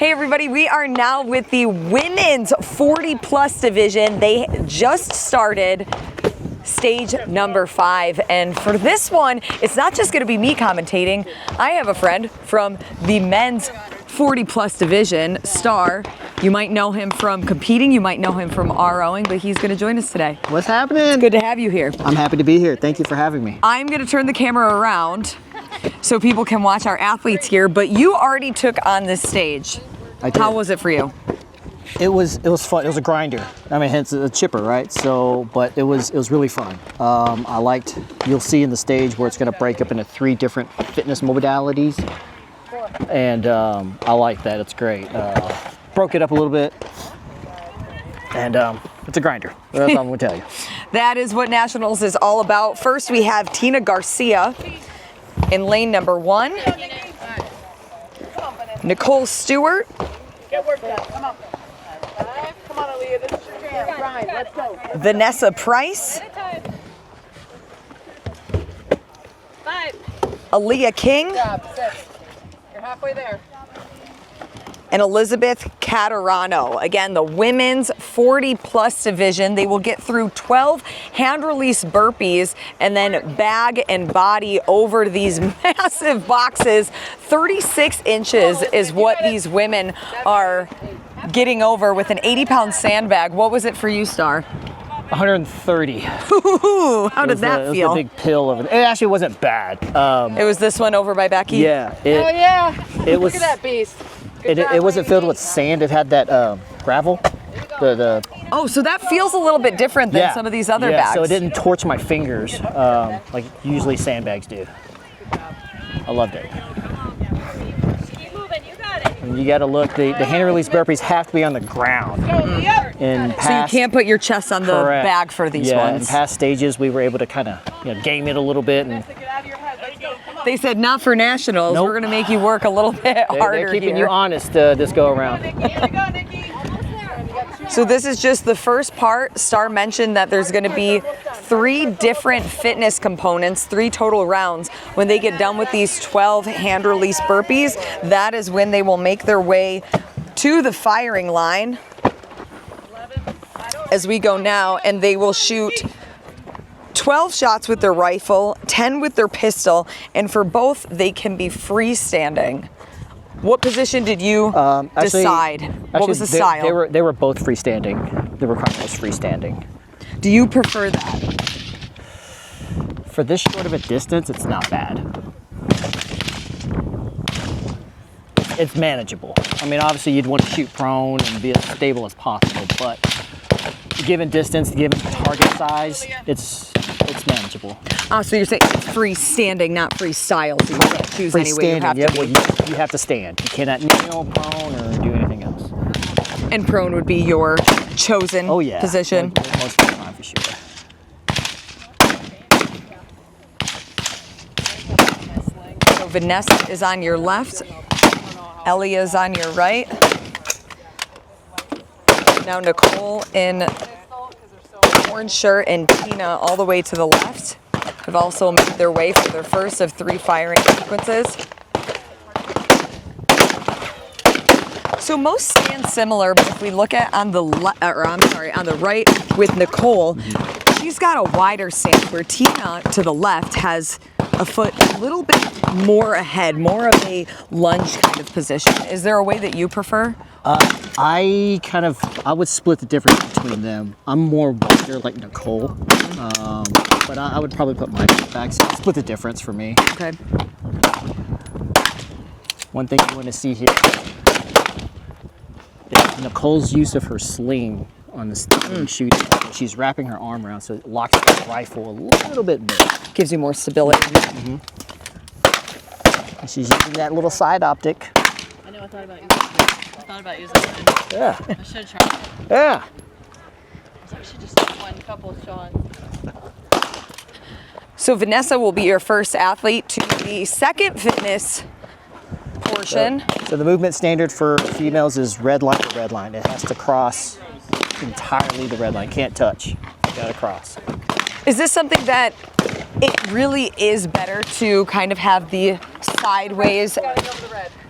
Hey everybody, we are now with the women's 40 plus division. They just started stage number 5, and for this one, it's not just gonna be me commentating. I have a friend from the men's 40 plus division, Star. You might know him from competing, you might know him from ROing, but he's gonna join us today. What's happening? It's good to have you here. I'm happy to be here. Thank you for having me. I'm gonna turn the camera around so people can watch our athletes here, but you already took on this stage. I did. How was it for you? It was fun. It was a grinder. I mean, hence a chipper, right? So, but it was really fun. I liked. You'll see in the stage where it's going to break up into 3 different fitness modalities, and I like that. It's great. Broke it up a little bit, and it's a grinder. That's all I'm going to tell you. That is what Nationals is all about. First, we have Tina Garcia in lane number 1. Nicole Stewart. Get worked out. Come on. Come on, Aaliyah. This is your jam. Grind. Let's go. Vanessa Price. 5. Aaliyah King. Good job. 6. You're halfway there. And Elizabeth Caterano. Again, the women's 40 plus division. They will get through 12 hand release burpees and then bag and body over these massive boxes. 36 inches is what these women are getting over with an 80-pound sandbag. What was it for you, Star? 130. How did that feel? It was a big pill over there. It actually wasn't bad. It was this one over by Becky? Yeah. Oh yeah. It was. Look at that beast. It wasn't filled with sand. It had that gravel. Oh, so that feels a little bit different than some of these other bags. So it didn't torch my fingers like usually sandbags do. I loved it. Keep moving. You got it. And you got to look. The hand release burpees have to be on the ground. In past, so you can't put your chest on the correct. bag for these In ones. past stages, we were able to kind of game it a little bit, and Get out of your head. Let's go. Come on. They said not for Nationals. Nope. We're going to make you work a little bit harder they're keeping here. you honest this go around. Nikki, here we go, Nikki. Almost there. So this is just the first part. Star mentioned that there's going to be 3 different fitness components, 3 total rounds. When they get done with these 12 hand release burpees, that is when they will make their way to the firing line as we go now, and they will shoot 12 shots with their rifle, 10 with their pistol, and for both they can be freestanding. What position did you decide? What was the style? They were both freestanding. The requirement was freestanding. Do you prefer that? For this short of a distance, it's not bad. It's manageable. I mean, obviously you'd want to shoot prone and be as stable as possible, but given distance, given target size, it's manageable. So you're saying it's freestanding, not freestyle. So you can't choose any way you have to be. You have to stand. You cannot kneel, prone, or do anything else. And prone would be your chosen position. Most of the time, for sure. So Vanessa is on your left. Ellie is on your right. Now Nicole in orange shirt and Tina all the way to the left have also made their way for their first of 3 firing sequences. So most stand similar, but if we look at on the on the right with Nicole, she's got a wider stance where Tina to the left has a foot a little bit more ahead, more of a lunge kind of position. Is there a way that you prefer? I would split the difference between them. I'm more wider like Nicole, but I would probably put my back. So split the difference for me. Okay. One thing you want to see here is Nicole's use of her sling on the shooting. She's wrapping her arm around, so it locks the rifle a little bit more. Gives you more stability. Mm-hmm. And she's using that little side optic. I know. I thought about using it. Yeah. I should try it. Yeah. So we should just do one couple shots. So Vanessa will be your first athlete to the second fitness portion. So the movement standard for females is red line to red line. It has to cross entirely the red line. Can't touch. You gotta cross. Is this something that it really is better to kind of have the sideways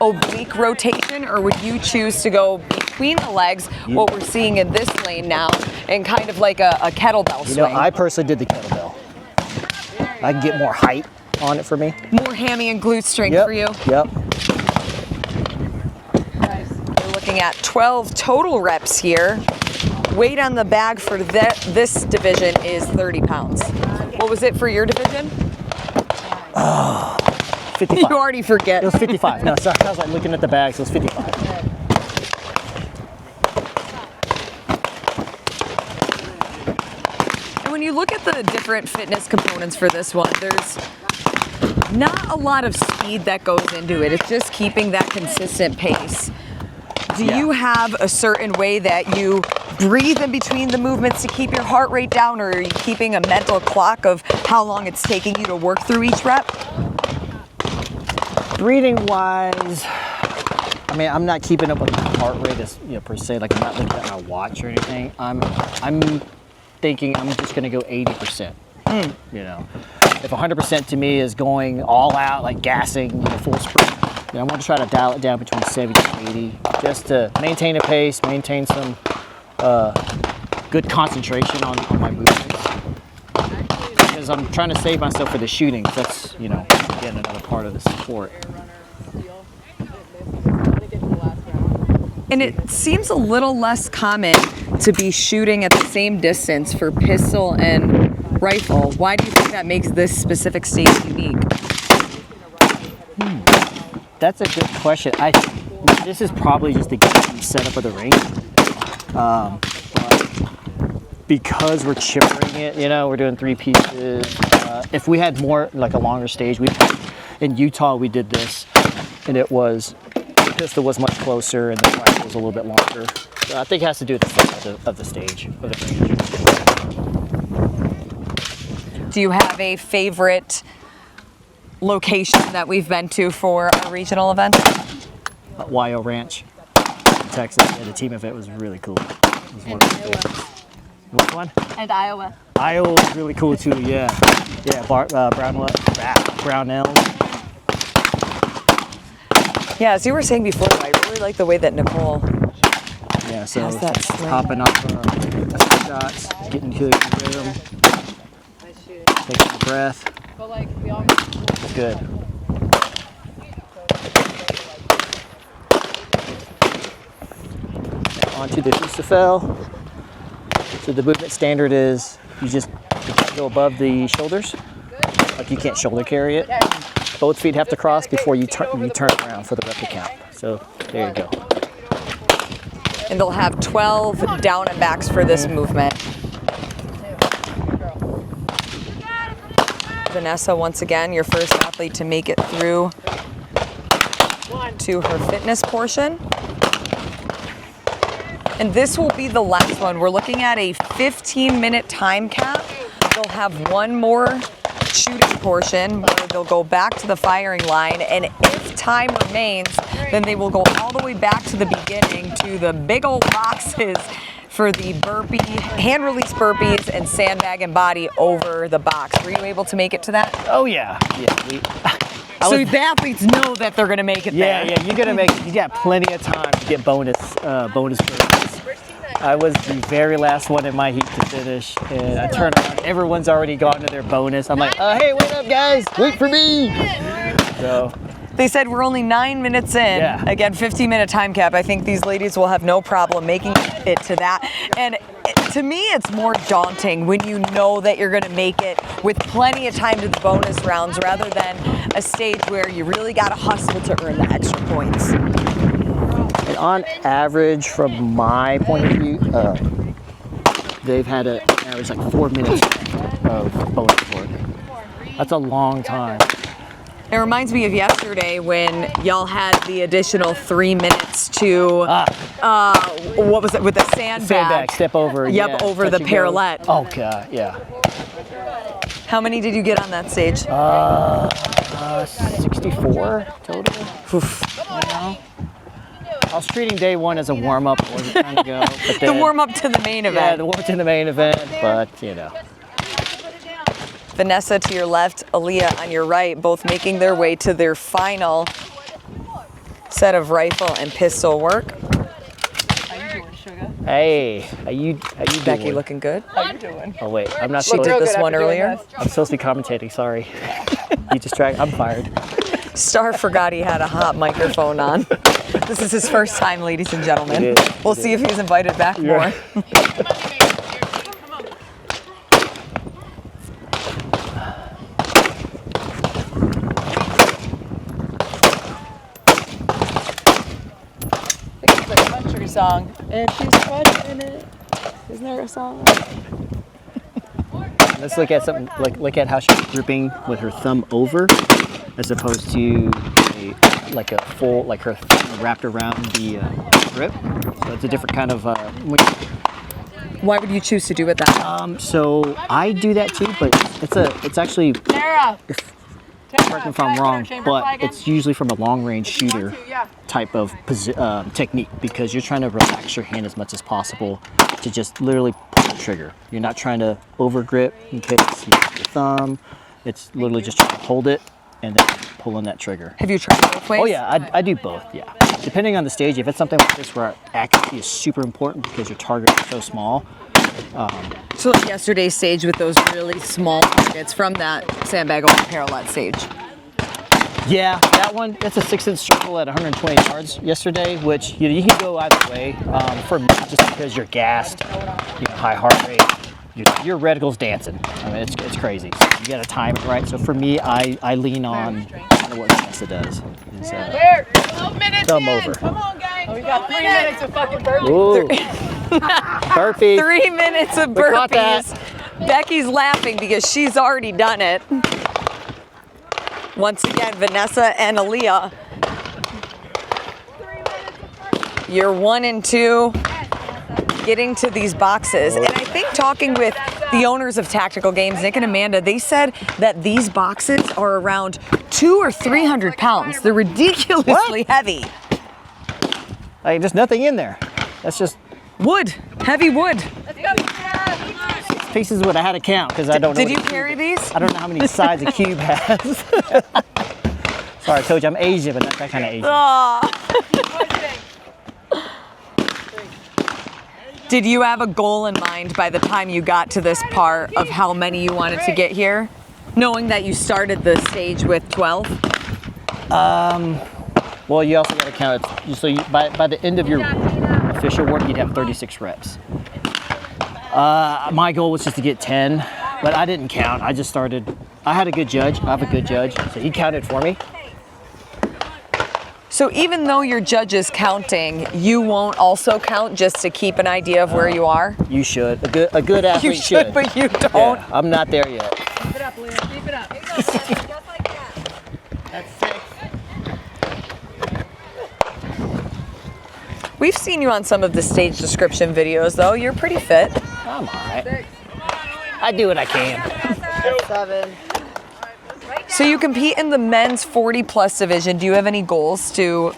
oblique rotation, or would you choose to go between the legs, what we're seeing in this lane now, and kind of like a kettlebell swing? You know, I personally did the kettlebell. I can get more height on it for me. More hammy and glute strength for you? Yep. We're looking at 12 total reps here. Weight on the bag for this division is 30 pounds. What was it for your division? 55. You already forget. It was 55. No, sorry, I was like looking at the bag, so it was 55. And when you look at the different fitness components for this one, there's not a lot of speed that goes into it. It's just keeping that consistent pace. Do you have a certain way that you breathe in between the movements to keep your heart rate down, or are you keeping a mental clock of how long it's taking you to work through each rep? Breathing wise, I mean, I'm not keeping up with my heart rate as, per se. Like, I'm not looking at my watch or anything. I'm thinking I'm just gonna go 80%. You know, if 100% to me is going all out, like gassing, full sprint, then I'm gonna try to dial it down between 70 and 80, just to maintain a pace, maintain some good concentration on my movements. Because I'm trying to save myself for the shooting. That's, again, another part of the sport. And it seems a little less common to be shooting at the same distance for pistol and rifle. Why do you think that makes this specific stage unique? That's a good question. This is probably just the setup of the ring. But because we're chippering it, we're doing 3 pieces. If we had more, like a longer stage, in Utah we did this, and the pistol was much closer and the rifle was a little bit longer. So I think it has to do with the setup of the stage, of the range. Do you have a favorite location that we've been to for a regional event? YO Ranch, Texas. Yeah, the team event was really cool. It was one of my favorites. Which one? And Iowa. Iowa was really cool too. Yeah, Brownell. Yeah, as you were saying before, I really like the way that Nicole So has that swing. popping off shots, getting to the rhythm, taking a breath. But like we all It's good. Onto the Husafel. So the movement standard is you just go above the shoulders. Like you can't shoulder carry it. Both feet have to cross before you turn around for the rep to count. So there you go. And they'll have 12 down and backs for this movement. Vanessa, once again, your first athlete to make it through to her fitness portion. And this will be the last one. We're looking at a 15-minute time cap. They'll have one more shooting portion where they'll go back to the firing line, and if time remains, then they will go all the way back to the beginning to the big old boxes for the burpee, hand release burpees, and sandbag and body over the box. Were you able to make it to that? Oh yeah. So the athletes know that they're gonna make it there. Yeah, you're gonna make it. You got plenty of time to get bonus burpees. I was the very last one in my heat to finish, and I turned around. Everyone's already gone to their bonus. I'm like, hey, wait up, guys! Wait for me! So They said we're only 9 minutes in. Yeah. Again, 15-minute time cap. I think these ladies will have no problem making it to that. And to me, it's more daunting when you know that you're going to make it with plenty of time to the bonus rounds rather than a stage where you really got to hustle to earn the extra points. And on average, from my point of view, they've had an average like 4 minutes of bonus work. That's a long time. It reminds me of yesterday when y'all had the additional 3 minutes to, what was it, with the sandbag? Step over. Yep, yeah, over touch the and go. parallel. Oh, God, yeah. How many did you get on that stage? 64 total. Oof, I was treating day one as a warm-up. Wasn't trying to go. But then, The warm-up to the main event. Yeah, the warm-up to the main event, but, Vanessa to your left, Aaliyah on your right, both making their way to their final set of rifle and pistol work. How you doing, sugar? Hey, how you doing? Becky looking good. How you doing? Oh wait, I'm not She supposed did to. this one earlier. I'm supposed to be commentating, sorry. You distract, I'm fired. Star forgot he had a hot microphone on. This is his first time, ladies and gentlemen. It is, We'll see if he's invited back more. It's like a country song. And she's crushing it. Isn't there a song? Let's look at something, look at how she's gripping with her thumb over, as opposed to like a full, like her thumb wrapped around the grip. So it's a different kind of. Why would you choose to do it that way? So I do that too, but it's actually. Tara! Correct me if I'm wrong, but it's usually from a long-range shooter type of technique, because you're trying to relax your hand as much as possible to just literally pull the trigger. You're not trying to over grip in case you hit your thumb. It's literally just trying to hold it and then pulling that trigger. Have you tried both ways? Oh yeah, I do both, yeah. Depending on the stage, if it's something like this where accuracy is super important because your target is so small. So like yesterday's stage with those really small targets from that sandbag over parallel stage. Yeah, that one, it's a 6-inch circle at 120 yards yesterday, which you can go either way. For me, just because you're gassed, you know, high heart rate, your reticle's dancing. I mean, it's crazy. So you gotta time it right. So for me, I lean on kind of what Vanessa does. Is, Where? 12 minutes thumb in. over. Come on, gang. Oh, we got 3 minutes of fucking burpees. Ooh. Burpee. 3 minutes of We caught that. burpees. Becky's laughing because she's already done it. Once again, Vanessa and Aaliyah. You're 1 and 2 getting to these boxes. And I think talking with the owners of Tactical Games, Nick and Amanda, they said that these boxes are around 200 or 300 pounds. They're ridiculously heavy. Like, there's nothing in there. That's just Wood, heavy wood. pieces would have had to count because I don't know. Did you carry these? I don't know how many sides a cube has. Sorry, I told you I'm Asian, but not that kind of Asian. Did you have a goal in mind by the time you got to this part of how many you wanted to get here? Knowing that you started the stage with 12? Well, you also got to count it. So by the end of your official work, you'd have 36 reps. My goal was just to get 10, but I didn't count. I just started. I had a good judge. I have a good judge, so he counted for me. So even though your judge is counting, you won't also count just to keep an idea of where you are? You should. A good athlete You should, but you don't. Yeah, I'm not there yet. Keep it up, Leah. Keep it up. Just like that. That's 6. We've seen you on some of the stage description videos, though. You're pretty fit. I'm all right. I do what I can. 7. So you compete in the men's 40-plus division. Do you have any goals to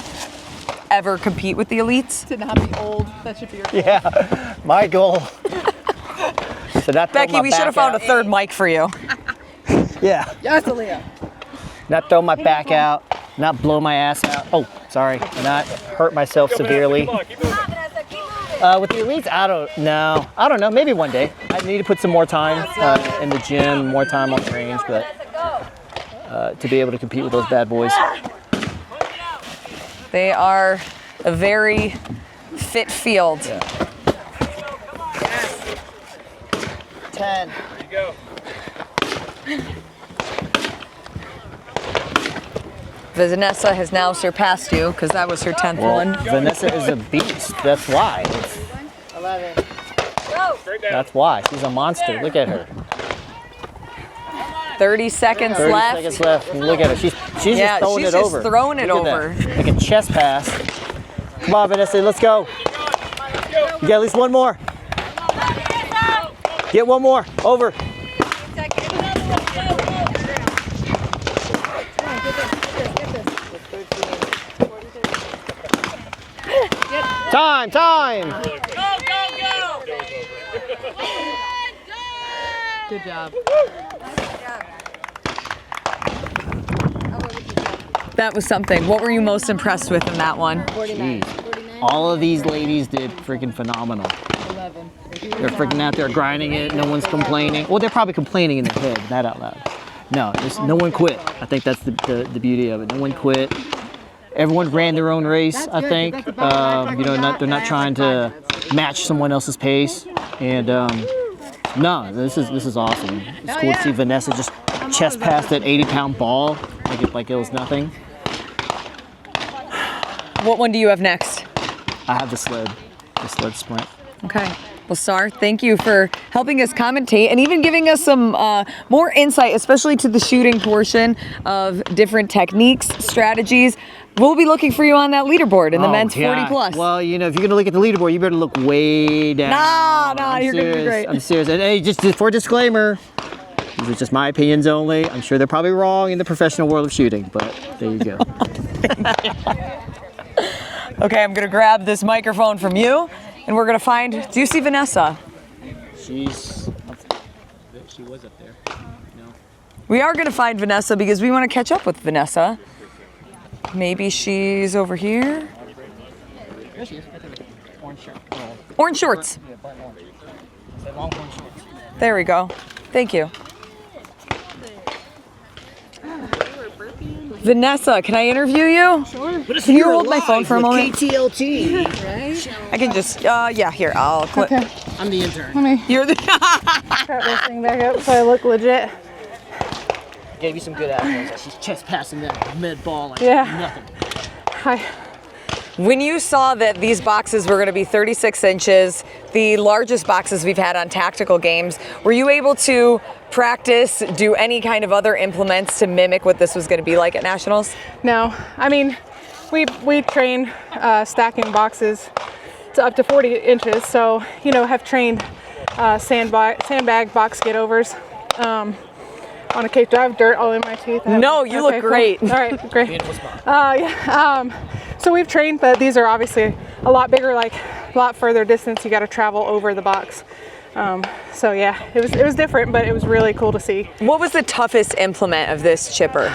ever compete with the elites? To not be old. That should be your goal. Yeah, my goal. So not throw Becky, my we should back have found a out. third mic for you. Yeah, Yes, Aaliyah. not throw my back out, not blow my ass out. Oh, sorry, not hurt myself severely. Come on, keep moving. With the elites, I don't know. Maybe one day. I need to put some more time in the gym, more time on the range, but to be able to compete with those bad boys. They are a very fit field. Yeah. 10. There you go. Vanessa has now surpassed you because that was her 10th one. Vanessa is a beast. That's why. 11. That's why. She's a monster. Look at her. 30 seconds 30 left. seconds left. And look at her. She's Yeah, just throwing she's it just over. throwing it Look at over. that. Like a chest pass. Come on, Vanessa. Let's go. You got at least one more. Get one more. Over. Time. Good job. That was something. What were you most impressed with in that one? All of these ladies did freaking phenomenal. They're freaking out there grinding it. No one's complaining. Well, they're probably complaining in their head, not out loud. No, no one quit. I think that's the beauty of it. No one quit. Everyone ran their own race, I think. You know, they're not trying to match someone else's pace. And no, this is awesome. It's cool to see Vanessa just chest pass that 80-pound ball like it was nothing. What one do you have next? I have the sled sprint. Okay. Well, Star, thank you for helping us commentate and even giving us some more insight, especially to the shooting portion of different techniques, strategies. We'll be looking for you on that leaderboard in the men's 40 plus. Well, you know, if you're going to look at the leaderboard, you better look way down. Nah, you're going to be great. I'm serious. And hey, just for a disclaimer, these are just my opinions only. I'm sure they're probably wrong in the professional world of shooting, but there you go. Okay, I'm going to grab this microphone from you, and we're going to find, do you see Vanessa? She was up there. No. We are going to find Vanessa because we want to catch up with Vanessa. Maybe she's over here. There she is. Orange shirt. Orange shorts. There we go. Thank you. Vanessa, can I interview you? Sure. Can you hold my phone for a moment? KTLT. Right? I can just, yeah, here, I'll clip. Okay. I'm the intern. Let me You're the, cut this thing back up so I look legit. Gave you some good angles. She's chest passing that mid ball like nothing. Hi. when you saw that these boxes were gonna be 36 inches, the largest boxes we've had on tactical games, were you able to practice, do any kind of other implements to mimic what this was gonna be like at Nationals? No, I mean, we train stacking boxes to up to 40 inches, so, you know, have trained sandbag box get-overs. On occasion, do I have dirt all in my teeth? No, you look great. Cool. All right, great. So we've trained, but these are obviously a lot bigger, like a lot further distance. You got to travel over the box. So yeah, it was different, but it was really cool to see. What was the toughest implement of this chipper?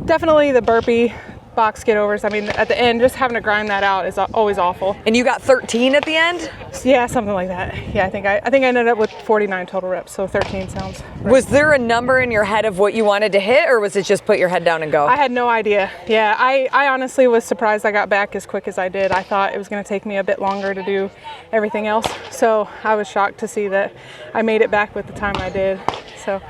Definitely the burpee box get-overs. I mean, at the end, just having to grind that out is always awful. And you got 13 at the end? Yeah, something like that. Yeah, I think I ended up with 49 total reps, so 13 sounds right. Was there a number in your head of what you wanted to hit, or was it just put your head down and go? I had no idea. Yeah, I honestly was surprised I got back as quick as I did. I thought it was going to take me a bit longer to do everything else, so I was shocked to see that I made it back with the time I did. So,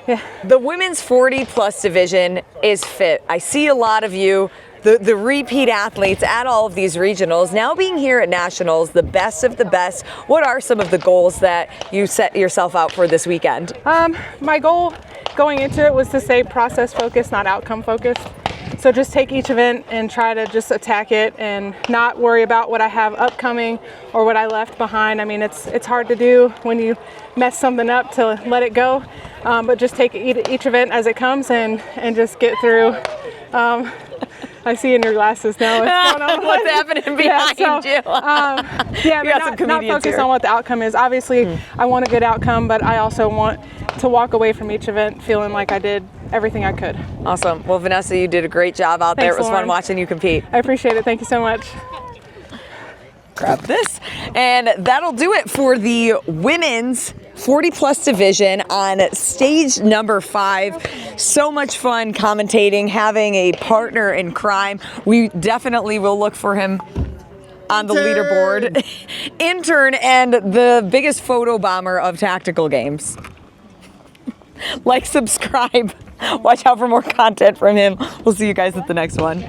yeah. The women's 40 plus division is fit. I see a lot of you, the repeat athletes at all of these regionals, now being here at Nationals, the best of the best. What are some of the goals that you set yourself out for this weekend? My goal going into it was to stay process focused, not outcome focused. So just take each event and try to just attack it and not worry about what I have upcoming or what I left behind. I mean, it's hard to do when you mess something up to let it go, but just take each event as it comes and just get through. I see in your glasses now what's going on. What's happening behind you? Not focus on what the outcome is. Obviously, I want a good outcome, but I also want to walk away from each event feeling like I did everything I could. Awesome. Well, Vanessa, you did a great job out there. It was fun watching you compete. I appreciate it. Thank you so much. Grab this. And that'll do it for the women's 40 plus division on stage number 5. So much fun commentating, having a partner in crime. We definitely will look for him on the leaderboard. Intern and the biggest photo bomber of tactical games. Like, subscribe. Watch out for more content from him. We'll see you guys at the next one.